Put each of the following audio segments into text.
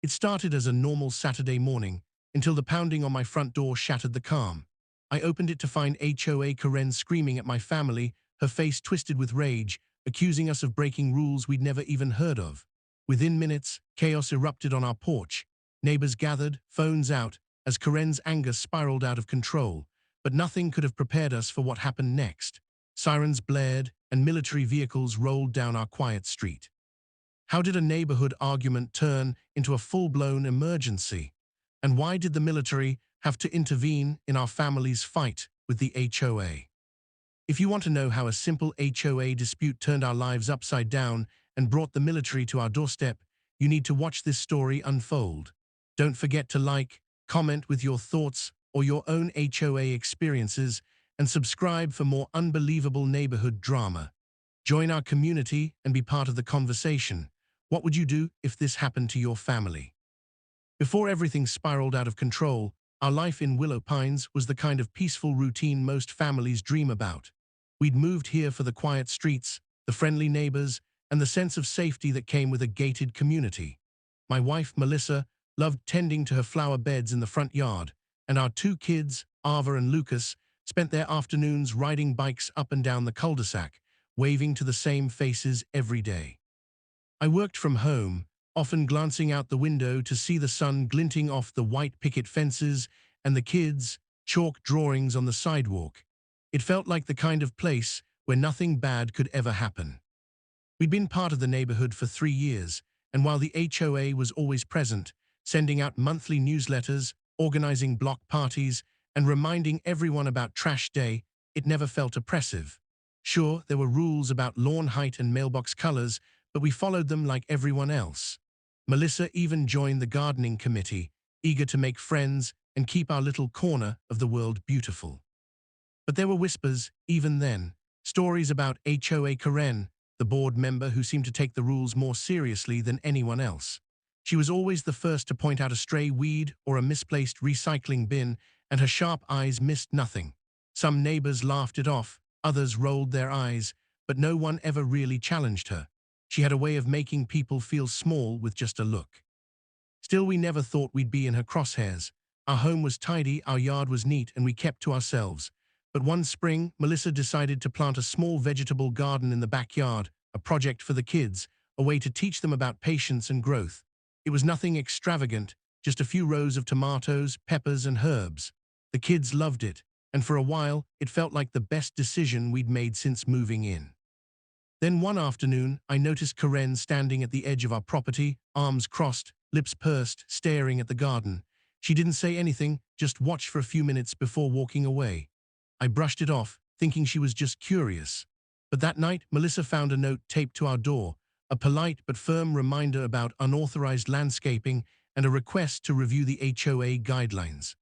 It started as a normal Saturday morning until the pounding on my front door shattered the calm. I opened it to find HOA Karen screaming at my family, her face twisted with rage, accusing us of breaking rules we'd never even heard of. Within minutes, chaos erupted on our porch. Neighbors gathered, phones out, as Karen's anger spiraled out of control. But nothing could have prepared us for what happened next. Sirens blared, and military vehicles rolled down our quiet street. How did a neighborhood argument turn into a full-blown emergency? And why did the military have to intervene in our family's fight with the HOA? If you want to know how a simple HOA dispute turned our lives upside down and brought the military to our doorstep, you need to watch this story unfold. Don't forget to like, comment with your thoughts or your own HOA experiences, and subscribe for more unbelievable neighborhood drama. Join our community and be part of the conversation. What would you do if this happened to your family? Before everything spiraled out of control, our life in Willow Pines was the kind of peaceful routine most families dream about. We'd moved here for the quiet streets, the friendly neighbors, and the sense of safety that came with a gated community. My wife, Melissa, loved tending to her flower beds in the front yard, and our two kids, Ava and Lucas, spent their afternoons riding bikes up and down the cul-de-sac, waving to the same faces every day. I worked from home, often glancing out the window to see the sun glinting off the white picket fences and the kids' chalk drawings on the sidewalk. It felt like the kind of place where nothing bad could ever happen. We'd been part of the neighborhood for 3 years, and while the HOA was always present, sending out monthly newsletters, organizing block parties, and reminding everyone about trash day, it never felt oppressive. Sure, there were rules about lawn height and mailbox colors, but we followed them like everyone else. Melissa even joined the gardening committee, eager to make friends and keep our little corner of the world beautiful. But there were whispers, even then, stories about HOA Karen, the board member who seemed to take the rules more seriously than anyone else. She was always the first to point out a stray weed or a misplaced recycling bin, and her sharp eyes missed nothing. Some neighbors laughed it off, others rolled their eyes, but no one ever really challenged her. She had a way of making people feel small with just a look. Still, we never thought we'd be in her crosshairs. Our home was tidy, our yard was neat, and we kept to ourselves. But one spring, Melissa decided to plant a small vegetable garden in the backyard, a project for the kids, a way to teach them about patience and growth. It was nothing extravagant, just a few rows of tomatoes, peppers, and herbs. The kids loved it, and for a while, it felt like the best decision we'd made since moving in. Then one afternoon, I noticed Karen standing at the edge of our property, arms crossed, lips pursed, staring at the garden. She didn't say anything, just watched for a few minutes before walking away. I brushed it off, thinking she was just curious. But that night, Melissa found a note taped to our door, a polite but firm reminder about unauthorized landscaping and a request to review the HOA guidelines.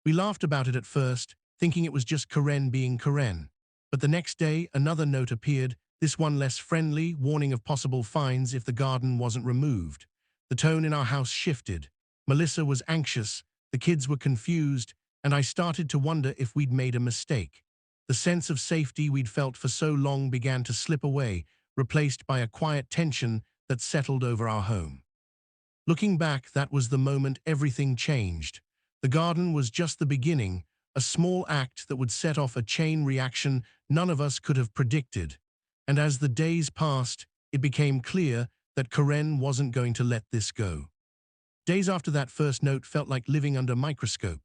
We laughed about it at first, thinking it was just Karen being Karen. But the next day, another note appeared, this one less friendly, warning of possible fines if the garden wasn't removed. The tone in our house shifted. Melissa was anxious, the kids were confused, and I started to wonder if we'd made a mistake. The sense of safety we'd felt for so long began to slip away, replaced by a quiet tension that settled over our home. Looking back, that was the moment everything changed. The garden was just the beginning, a small act that would set off a chain reaction none of us could have predicted. And as the days passed, it became clear that Karen wasn't going to let this go. Days after that first note felt like living under a microscope.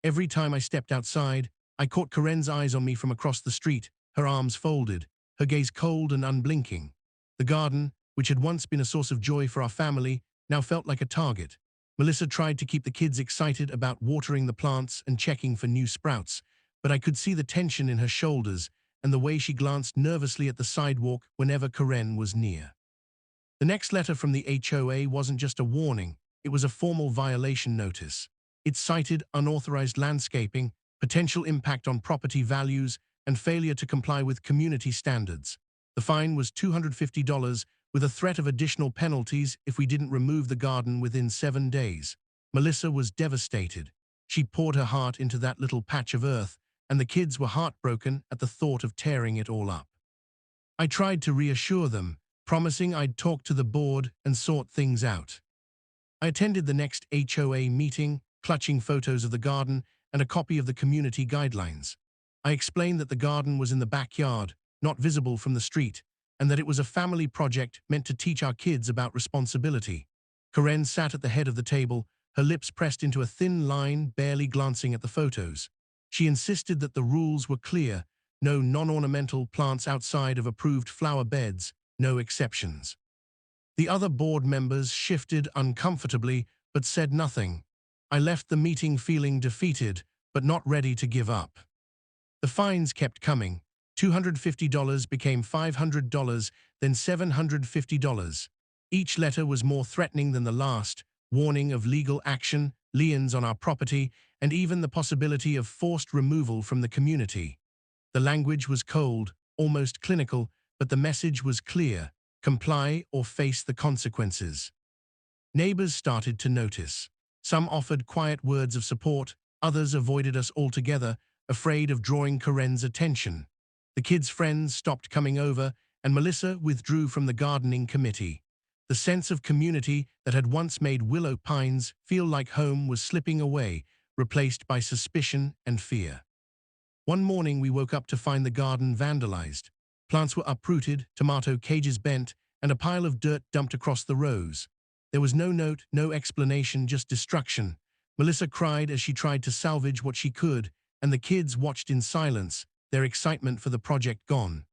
Every time I stepped outside, I caught Karen's eyes on me from across the street, her arms folded, her gaze cold and unblinking. The garden, which had once been a source of joy for our family, now felt like a target. Melissa tried to keep the kids excited about watering the plants and checking for new sprouts, but I could see the tension in her shoulders and the way she glanced nervously at the sidewalk whenever Karen was near. The next letter from the HOA wasn't just a warning, it was a formal violation notice. It cited unauthorized landscaping, potential impact on property values, and failure to comply with community standards. The fine was $250, with a threat of additional penalties if we didn't remove the garden within 7 days. Melissa was devastated. She poured her heart into that little patch of earth, and the kids were heartbroken at the thought of tearing it all up. I tried to reassure them, promising I'd talk to the board and sort things out. I attended the next HOA meeting, clutching photos of the garden and a copy of the community guidelines. I explained that the garden was in the backyard, not visible from the street, and that it was a family project meant to teach our kids about responsibility. Karen sat at the head of the table, her lips pressed into a thin line, barely glancing at the photos. She insisted that the rules were clear: no non-ornamental plants outside of approved flower beds, no exceptions. The other board members shifted uncomfortably, but said nothing. I left the meeting feeling defeated, but not ready to give up. The fines kept coming. $250 became $500, then $750. Each letter was more threatening than the last, warning of legal action, liens on our property, and even the possibility of forced removal from the community. The language was cold, almost clinical, but the message was clear: comply or face the consequences. Neighbors started to notice. Some offered quiet words of support, others avoided us altogether, afraid of drawing Karen's attention. The kids' friends stopped coming over, and Melissa withdrew from the gardening committee. The sense of community that had once made Willow Pines feel like home was slipping away, replaced by suspicion and fear. One morning we woke up to find the garden vandalized. Plants were uprooted, tomato cages bent, and a pile of dirt dumped across the rows. There was no note, no explanation, just destruction. Melissa cried as she tried to salvage what she could, and the kids watched in silence, their excitement for the project gone.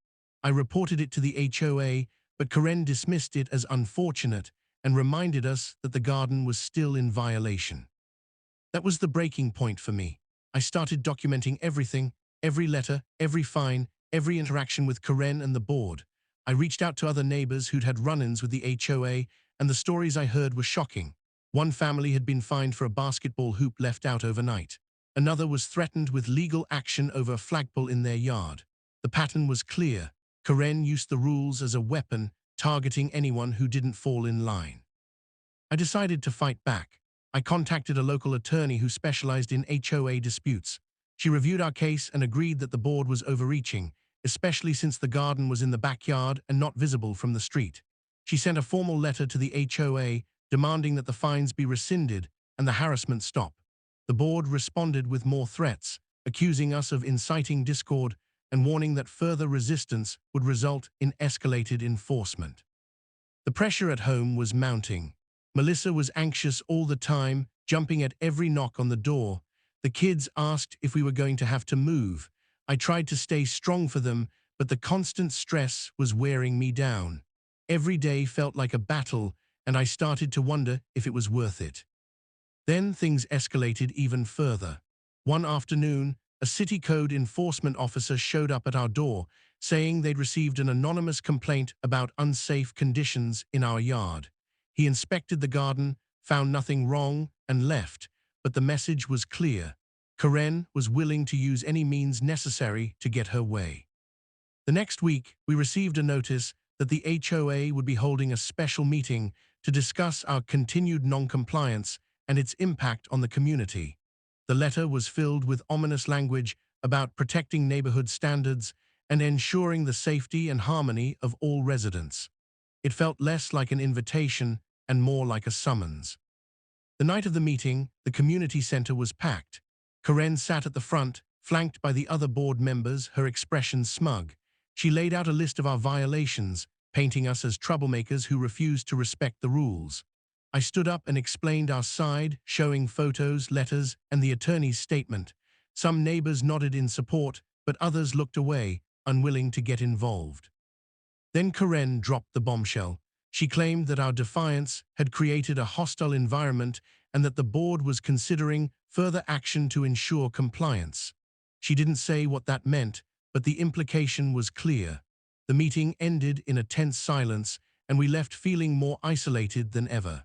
I reported it to the HOA, but Karen dismissed it as unfortunate and reminded us that the garden was still in violation. That was the breaking point for me. I started documenting everything, every letter, every fine, every interaction with Karen and the board. I reached out to other neighbors who'd had run-ins with the HOA, and the stories I heard were shocking. One family had been fined for a basketball hoop left out overnight. Another was threatened with legal action over a flagpole in their yard. The pattern was clear. Karen used the rules as a weapon, targeting anyone who didn't fall in line. I decided to fight back. I contacted a local attorney who specialized in HOA disputes. She reviewed our case and agreed that the board was overreaching, especially since the garden was in the backyard and not visible from the street. She sent a formal letter to the HOA demanding that the fines be rescinded and the harassment stop. The board responded with more threats, accusing us of inciting discord and warning that further resistance would result in escalated enforcement. The pressure at home was mounting. Melissa was anxious all the time, jumping at every knock on the door. The kids asked if we were going to have to move. I tried to stay strong for them, but the constant stress was wearing me down. Every day felt like a battle, and I started to wonder if it was worth it. Then things escalated even further. One afternoon, a city code enforcement officer showed up at our door, saying they'd received an anonymous complaint about unsafe conditions in our yard. He inspected the garden, found nothing wrong, and left, but the message was clear. Karen was willing to use any means necessary to get her way. The next week, we received a notice that the HOA would be holding a special meeting to discuss our continued non-compliance and its impact on the community. The letter was filled with ominous language about protecting neighborhood standards and ensuring the safety and harmony of all residents. It felt less like an invitation and more like a summons. The night of the meeting, the community center was packed. Karen sat at the front, flanked by the other board members, her expression smug. She laid out a list of our violations, painting us as troublemakers who refused to respect the rules. I stood up and explained our side, showing photos, letters, and the attorney's statement. Some neighbors nodded in support, but others looked away, unwilling to get involved. Then Karen dropped the bombshell. She claimed that our defiance had created a hostile environment and that the board was considering further action to ensure compliance. She didn't say what that meant, but the implication was clear. The meeting ended in a tense silence, and we left feeling more isolated than ever.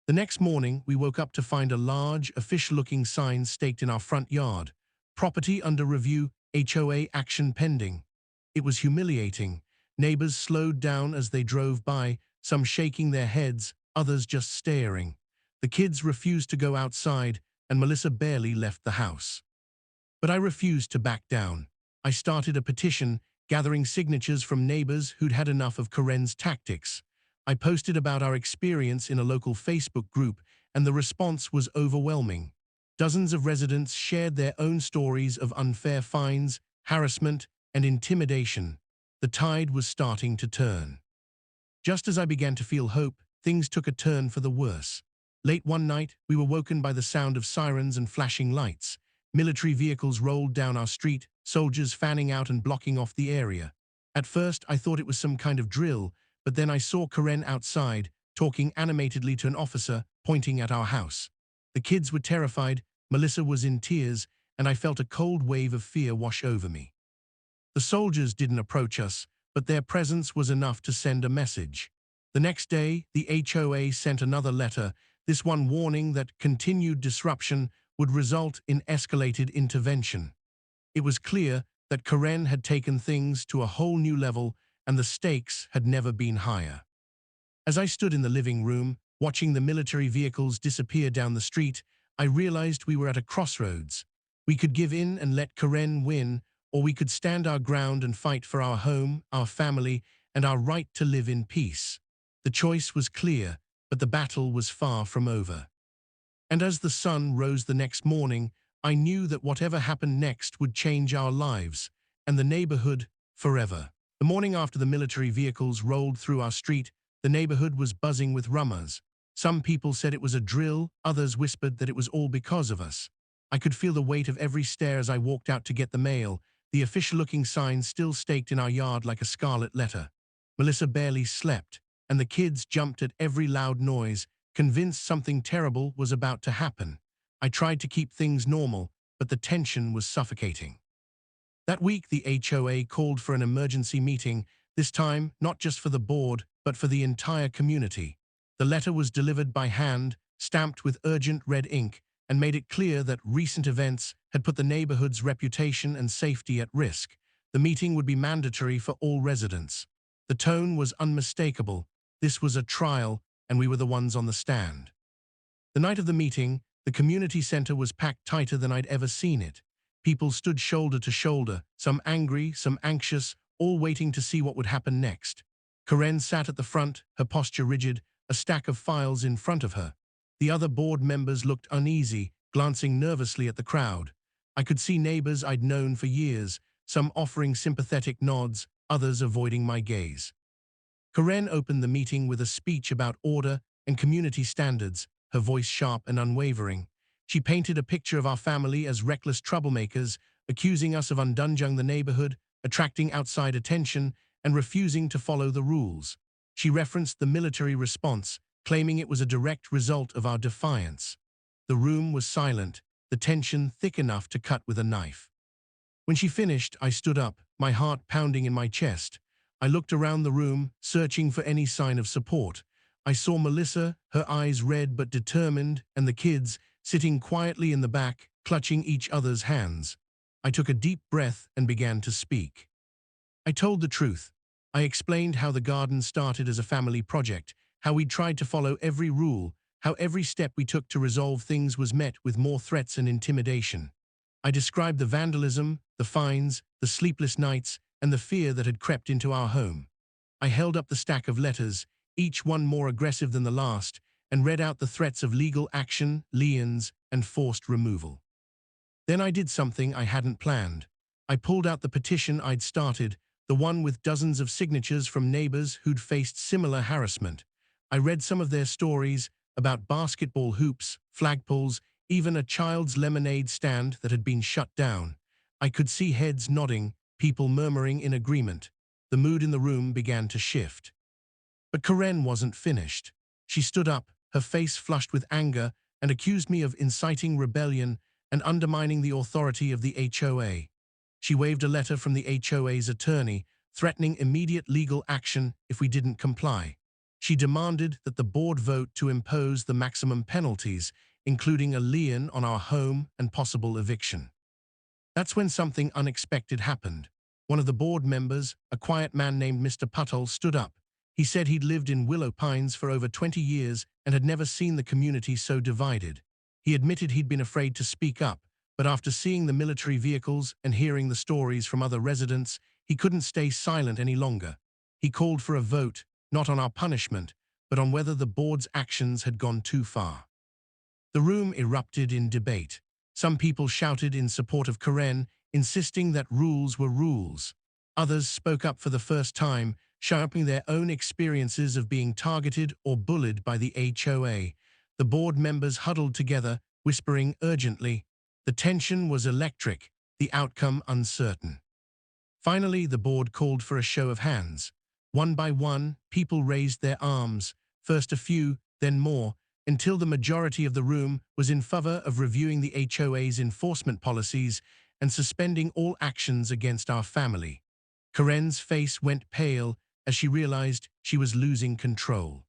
The next morning, we woke up to find a large, official-looking sign staked in our front yard. Property under review, HOA action pending. It was humiliating. Neighbors slowed down as they drove by, some shaking their heads, others just staring. The kids refused to go outside, and Melissa barely left the house. But I refused to back down. I started a petition, gathering signatures from neighbors who'd had enough of Karen's tactics. I posted about our experience in a local Facebook group, and the response was overwhelming. Dozens of residents shared their own stories of unfair fines, harassment, and intimidation. The tide was starting to turn. Just as I began to feel hope, things took a turn for the worse. Late one night, we were woken by the sound of sirens and flashing lights. Military vehicles rolled down our street, soldiers fanning out and blocking off the area. At first, I thought it was some kind of drill, but then I saw Karen outside, talking animatedly to an officer, pointing at our house. The kids were terrified, Melissa was in tears, and I felt a cold wave of fear wash over me. The soldiers didn't approach us, but their presence was enough to send a message. The next day, the HOA sent another letter, this one warning that continued disruption would result in escalated intervention. It was clear that Karen had taken things to a whole new level, and the stakes had never been higher. As I stood in the living room, watching the military vehicles disappear down the street, I realized we were at a crossroads. We could give in and let Karen win, or we could stand our ground and fight for our home, our family, and our right to live in peace. The choice was clear, but the battle was far from over. And as the sun rose the next morning, I knew that whatever happened next would change our lives, and the neighborhood forever. The morning after the military vehicles rolled through our street, the neighborhood was buzzing with rumors. Some people said it was a drill, others whispered that it was all because of us. I could feel the weight of every stare as I walked out to get the mail, the official-looking sign still staked in our yard like a scarlet letter. Melissa barely slept, and the kids jumped at every loud noise, convinced something terrible was about to happen. I tried to keep things normal, but the tension was suffocating. That week, the HOA called for an emergency meeting, this time not just for the board, but for the entire community. The letter was delivered by hand, stamped with urgent red ink, and made it clear that recent events had put the neighborhood's reputation and safety at risk. The meeting would be mandatory for all residents. The tone was unmistakable. This was a trial, and we were the ones on the stand. The night of the meeting, the community center was packed tighter than I'd ever seen it. People stood shoulder to shoulder, some angry, some anxious, all waiting to see what would happen next. Karen sat at the front, her posture rigid, a stack of files in front of her. The other board members looked uneasy, glancing nervously at the crowd. I could see neighbors I'd known for years, some offering sympathetic nods, others avoiding my gaze. Karen opened the meeting with a speech about order and community standards, her voice sharp and unwavering. She painted a picture of our family as reckless troublemakers, accusing us of undunjung the neighborhood, attracting outside attention, and refusing to follow the rules. She referenced the military response, claiming it was a direct result of our defiance. The room was silent, the tension thick enough to cut with a knife. When she finished, I stood up, my heart pounding in my chest. I looked around the room, searching for any sign of support. I saw Melissa, her eyes red but determined, and the kids, sitting quietly in the back, clutching each other's hands. I took a deep breath and began to speak. I told the truth. I explained how the garden started as a family project, how we tried to follow every rule, how every step we took to resolve things was met with more threats and intimidation. I described the vandalism, the fines, the sleepless nights, and the fear that had crept into our home. I held up the stack of letters, each one more aggressive than the last, and read out the threats of legal action, liens, and forced removal. Then I did something I hadn't planned. I pulled out the petition I'd started, the one with dozens of signatures from neighbors who'd faced similar harassment. I read some of their stories about basketball hoops, flagpoles, even a child's lemonade stand that had been shut down. I could see heads nodding, people murmuring in agreement. The mood in the room began to shift. But Karen wasn't finished. She stood up, her face flushed with anger, and accused me of inciting rebellion and undermining the authority of the HOA. She waved a letter from the HOA's attorney, threatening immediate legal action if we didn't comply. She demanded that the board vote to impose the maximum penalties, including a lien on our home and possible eviction. That's when something unexpected happened. One of the board members, a quiet man named Mr. Puttle, stood up. He said he'd lived in Willow Pines for over 20 years and had never seen the community so divided. He admitted he'd been afraid to speak up, but after seeing the military vehicles and hearing the stories from other residents, he couldn't stay silent any longer. He called for a vote, not on our punishment, but on whether the board's actions had gone too far. The room erupted in debate. Some people shouted in support of Karen, insisting that rules were rules. Others spoke up for the first time, sharpening their own experiences of being targeted or bullied by the HOA. The board members huddled together, whispering urgently. The tension was electric, the outcome uncertain. Finally, the board called for a show of hands. One by one, people raised their arms, first a few, then more, until the majority of the room was in favor of reviewing the HOA's enforcement policies and suspending all actions against our family. Karen's face went pale as she realized she was losing control.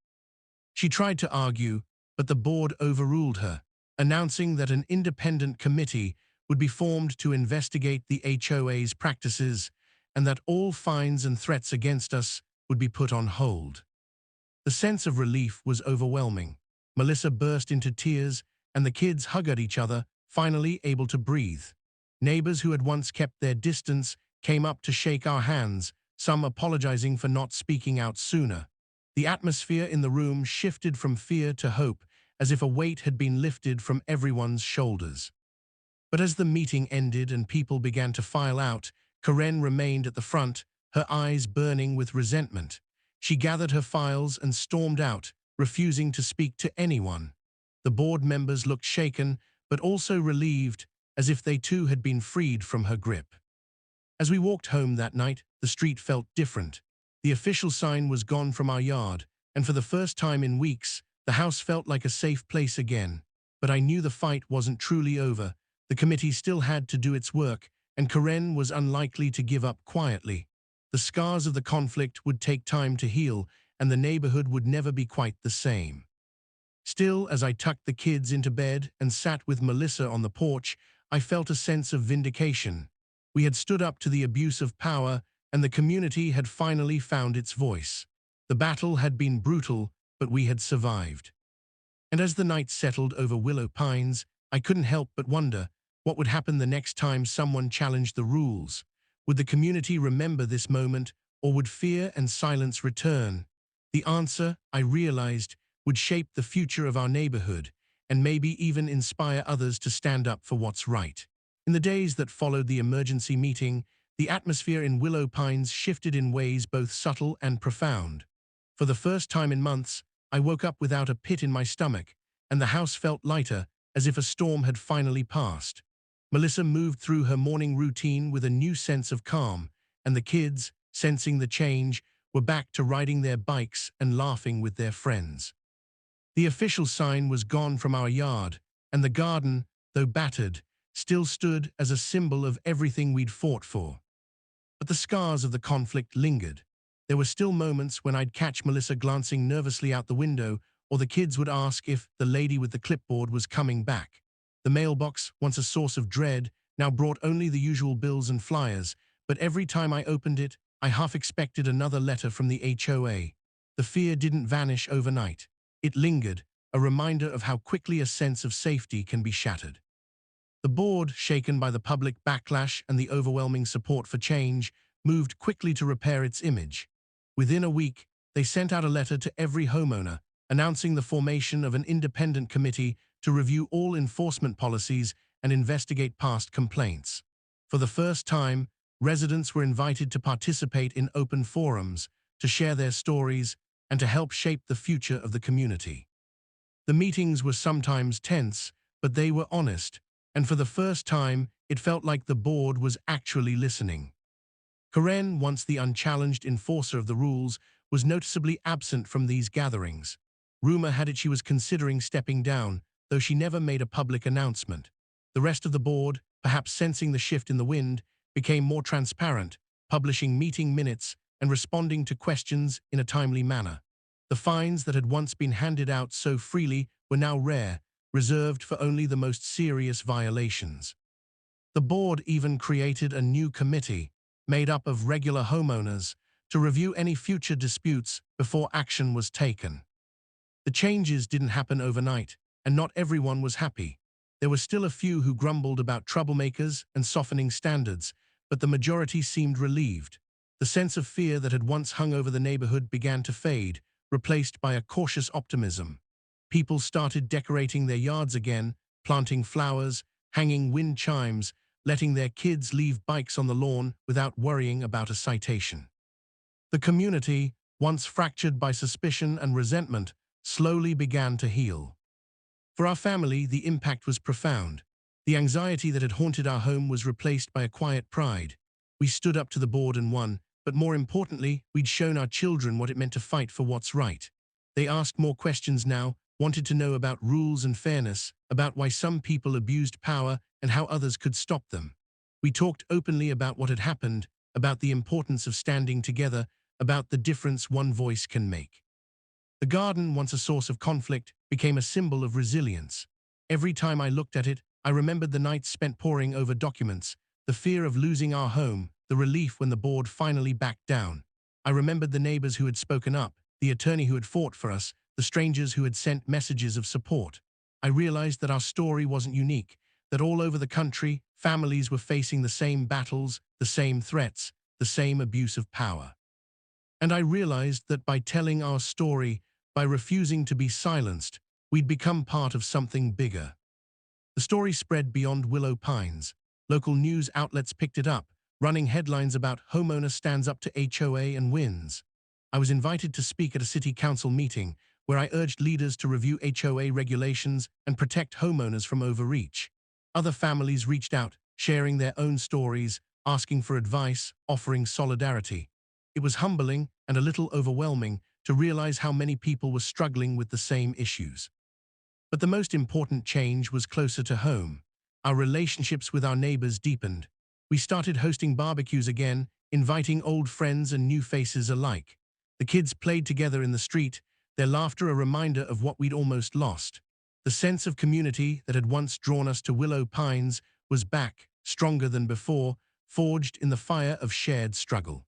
She tried to argue, but the board overruled her, announcing that an independent committee would be formed to investigate the HOA's practices and that all fines and threats against us would be put on hold. The sense of relief was overwhelming. Melissa burst into tears, and the kids hugged each other, finally able to breathe. Neighbors who had once kept their distance came up to shake our hands, some apologizing for not speaking out sooner. The atmosphere in the room shifted from fear to hope, as if a weight had been lifted from everyone's shoulders. But as the meeting ended and people began to file out, Karen remained at the front, her eyes burning with resentment. She gathered her files and stormed out, refusing to speak to anyone. The board members looked shaken, but also relieved, as if they too had been freed from her grip. As we walked home that night, the street felt different. The official sign was gone from our yard, and for the first time in weeks, the house felt like a safe place again. But I knew the fight wasn't truly over. The committee still had to do its work, and Karen was unlikely to give up quietly. The scars of the conflict would take time to heal, and the neighborhood would never be quite the same. Still, as I tucked the kids into bed and sat with Melissa on the porch, I felt a sense of vindication. We had stood up to the abuse of power, and the community had finally found its voice. The battle had been brutal, but we had survived. And as the night settled over Willow Pines, I couldn't help but wonder, what would happen the next time someone challenged the rules? Would the community remember this moment, or would fear and silence return? The answer, I realized, would shape the future of our neighborhood, and maybe even inspire others to stand up for what's right. In the days that followed the emergency meeting, the atmosphere in Willow Pines shifted in ways both subtle and profound. For the first time in months, I woke up without a pit in my stomach, and the house felt lighter, as if a storm had finally passed. Melissa moved through her morning routine with a new sense of calm, and the kids, sensing the change, were back to riding their bikes and laughing with their friends. The official sign was gone from our yard, and the garden, though battered, still stood as a symbol of everything we'd fought for. But the scars of the conflict lingered. There were still moments when I'd catch Melissa glancing nervously out the window, or the kids would ask if the lady with the clipboard was coming back. The mailbox, once a source of dread, now brought only the usual bills and flyers, but every time I opened it, I half expected another letter from the HOA. The fear didn't vanish overnight. It lingered, a reminder of how quickly a sense of safety can be shattered. The board, shaken by the public backlash and the overwhelming support for change, moved quickly to repair its image. Within a week, they sent out a letter to every homeowner, announcing the formation of an independent committee to review all enforcement policies and investigate past complaints. For the first time, residents were invited to participate in open forums, to share their stories, and to help shape the future of the community. The meetings were sometimes tense, but they were honest, and for the first time, it felt like the board was actually listening. Karen, once the unchallenged enforcer of the rules, was noticeably absent from these gatherings. Rumor had it she was considering stepping down, though she never made a public announcement. The rest of the board, perhaps sensing the shift in the wind, became more transparent, publishing meeting minutes and responding to questions in a timely manner. The fines that had once been handed out so freely were now rare, reserved for only the most serious violations. The board even created a new committee, made up of regular homeowners, to review any future disputes before action was taken. The changes didn't happen overnight, and not everyone was happy. There were still a few who grumbled about troublemakers and softening standards, but the majority seemed relieved. The sense of fear that had once hung over the neighborhood began to fade, replaced by a cautious optimism. People started decorating their yards again, planting flowers, hanging wind chimes, letting their kids leave bikes on the lawn without worrying about a citation. The community, once fractured by suspicion and resentment, slowly began to heal. For our family, the impact was profound. The anxiety that had haunted our home was replaced by a quiet pride. We stood up to the board and won, but more importantly, we'd shown our children what it meant to fight for what's right. They asked more questions now, wanted to know about rules and fairness, about why some people abused power and how others could stop them. We talked openly about what had happened, about the importance of standing together, about the difference one voice can make. The garden, once a source of conflict, became a symbol of resilience. Every time I looked at it, I remembered the nights spent poring over documents, the fear of losing our home, the relief when the board finally backed down. I remembered the neighbors who had spoken up, the attorney who had fought for us, the strangers who had sent messages of support. I realized that our story wasn't unique, that all over the country, families were facing the same battles, the same threats, the same abuse of power. And I realized that by telling our story, by refusing to be silenced, we'd become part of something bigger. The story spread beyond Willow Pines. Local news outlets picked it up, running headlines about homeowner stands up to HOA and wins. I was invited to speak at a city council meeting where I urged leaders to review HOA regulations and protect homeowners from overreach. Other families reached out, sharing their own stories, asking for advice, offering solidarity. It was humbling and a little overwhelming to realize how many people were struggling with the same issues. But the most important change was closer to home. Our relationships with our neighbors deepened. We started hosting barbecues again, inviting old friends and new faces alike. The kids played together in the street, their laughter a reminder of what we'd almost lost. The sense of community that had once drawn us to Willow Pines was back, stronger than before, forged in the fire of shared struggle.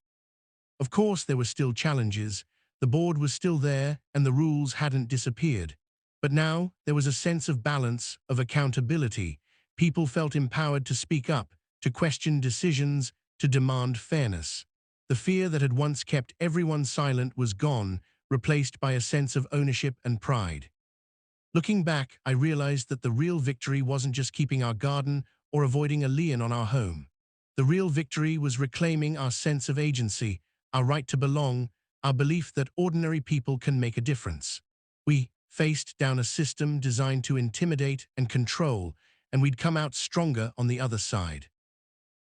Of course, there were still challenges. The board was still there, and the rules hadn't disappeared. But now, there was a sense of balance, of accountability. People felt empowered to speak up, to question decisions, to demand fairness. The fear that had once kept everyone silent was gone, replaced by a sense of ownership and pride. Looking back, I realized that the real victory wasn't just keeping our garden or avoiding a lien on our home. The real victory was reclaiming our sense of agency, our right to belong, our belief that ordinary people can make a difference. We faced down a system designed to intimidate and control, and we'd come out stronger on the other side.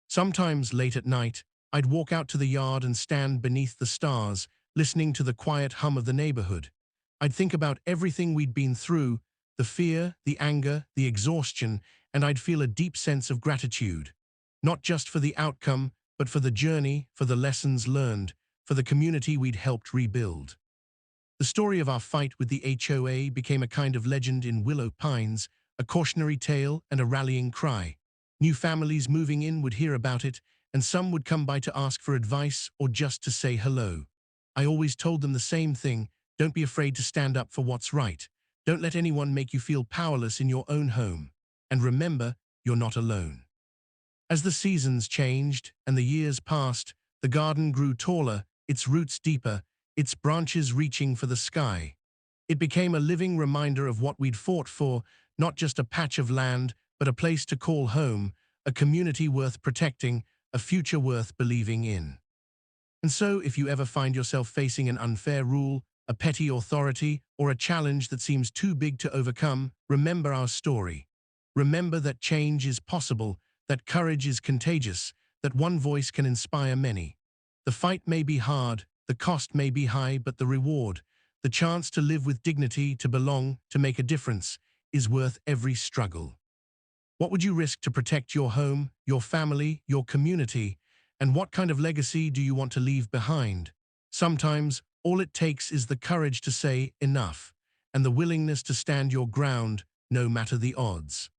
Sometimes late at night, I'd walk out to the yard and stand beneath the stars, listening to the quiet hum of the neighborhood. I'd think about everything we'd been through, the fear, the anger, the exhaustion, and I'd feel a deep sense of gratitude. Not just for the outcome, but for the journey, for the lessons learned, for the community we'd helped rebuild. The story of our fight with the HOA became a kind of legend in Willow Pines, a cautionary tale and a rallying cry. New families moving in would hear about it, and some would come by to ask for advice or just to say hello. I always told them the same thing: don't be afraid to stand up for what's right. Don't let anyone make you feel powerless in your own home. And remember, you're not alone. As the seasons changed and the years passed, the garden grew taller, its roots deeper, its branches reaching for the sky. It became a living reminder of what we'd fought for, not just a patch of land, but a place to call home, a community worth protecting, a future worth believing in. And so, if you ever find yourself facing an unfair rule, a petty authority, or a challenge that seems too big to overcome, remember our story. Remember that change is possible, that courage is contagious, that one voice can inspire many. The fight may be hard, the cost may be high, but the reward, the chance to live with dignity, to belong, to make a difference, is worth every struggle. What would you risk to protect your home, your family, your community? And what kind of legacy do you want to leave behind? Sometimes, all it takes is the courage to say enough, and the willingness to stand your ground, no matter the odds.